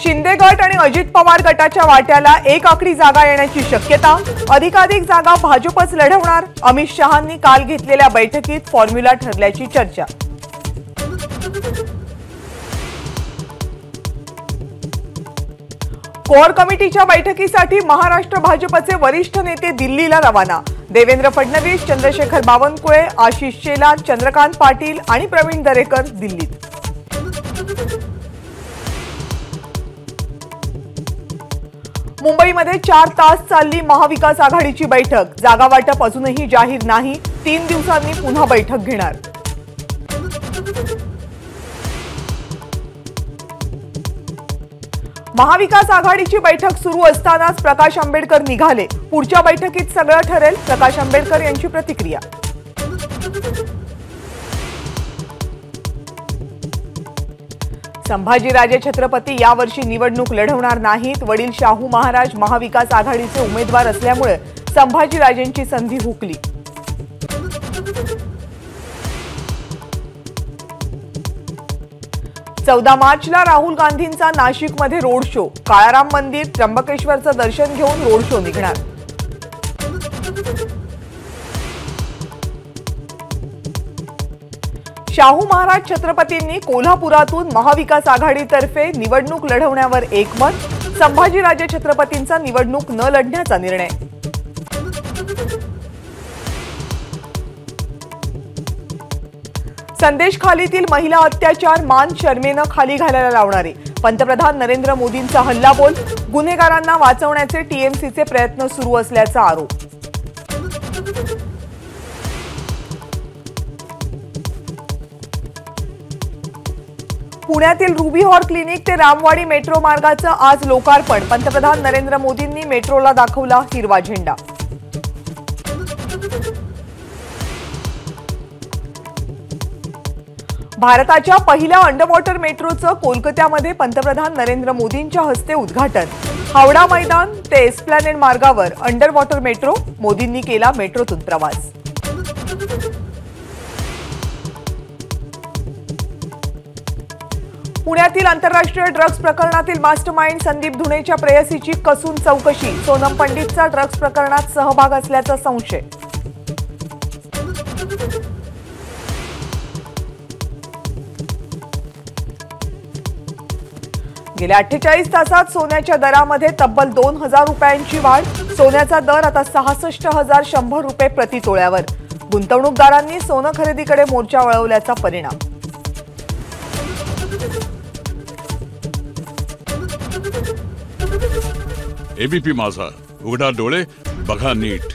शिंदे गट आणि अजित पवार गटाच्या वाट्याला एक आकडी जागा येण्याची शक्यता। अधिकाधिक जागा भाजपच लढवणार। अमित शहांनी काल घेतलेल्या बैठकीत फॉर्म्युला ठरल्याची चर्चा। कोर कमिटीच्या बैठकीसाठी महाराष्ट्र भाजपचे वरिष्ठ नेते दिल्लीला रवाना। देवेंद्र फडणवीस, चंद्रशेखर बावनकुळे, आशिष शेलार, चंद्रकांत पाटील आणि प्रवीण दरेकर दिल्लीत। मुंबईमध्ये 4 तास चालली महाविकास आघाडीची बैठक। जागा वाटप अजूनही जाहीर नाही। 3 दिवसांनी पुन्हा बैठक घेणार। महाविकास आघाडीची बैठक सुरू असतानाच प्रकाश आंबेडकर निघाले। पुढच्या बैठकीत सगळं ठरेल, प्रकाश आंबेडकर यांची प्रतिक्रिया। संभाजीराजे छत्रपती यावर्षी निवडणूक लढवणार नाहीत। वडील शाहू महाराज महाविकास आघाडीचे उमेदवार असल्यामुळे संभाजीराजेंची संधी हुकली। चौदा मार्चला राहुल गांधींचा नाशिकमध्ये रोड शो। काळाराम मंदिर, त्र्यंबकेश्वरचं दर्शन घेऊन रोड शो निघणार। शाहू महाराज छत्रपतींनी कोल्हापुरातून महाविकास आघाडीतर्फे निवडणूक लढवण्यावर एकमत। संभाजीराजे छत्रपतींचा निवडणूक न लढण्याचा निर्णय। संदेश खालीतील महिला अत्याचार मान शर्मेनं खाली घालायला लावणारे पंतप्रधान नरेंद्र मोदींचा हल्लाबोल। गुन्हेगारांना वाचवण्याचे टीएमसीचे प्रयत्न सुरू असल्याचा आरोप। पुण्यातील रुबी हॉर क्लिनिक ते रामवाडी मेट्रो मार्गाचं आज लोकार्पण। पंतप्रधान नरेंद्र मोदींनी मेट्रोला दाखवला हिरवा झेंडा। भारताच्या पहिल्या अंडरवॉटर मेट्रोचं कोलकात्यामध्ये पंतप्रधान नरेंद्र मोदींच्या हस्ते उद्घाटन। हावडा मैदान ते एस्प्लॅनेड मार्गावर अंडरवॉटर मेट्रो। मोदींनी केला मेट्रोतून प्रवास। पुण्यातील आंतरराष्ट्रीय ड्रग्ज प्रकरणातील मास्टरमाइंड संदीप धुणेच्या प्रेयसीची कसून चौकशी। सोनम पंडितचा ड्रग्ज प्रकरणात सहभाग असल्याचा संशय। गेल्या 48 तासात सोन्याच्या दरामध्ये तब्बल 2000 रुपयांची वाढ। सोन्याचा दर आता 66,100 रुपये प्रति तोळ्यावर। गुंतवणूकदारांनी सोनं खरेदीकडे मोर्चा वळवल्याचा परिणाम। एबीपी माझा, उघडा डोळे बघा नीट।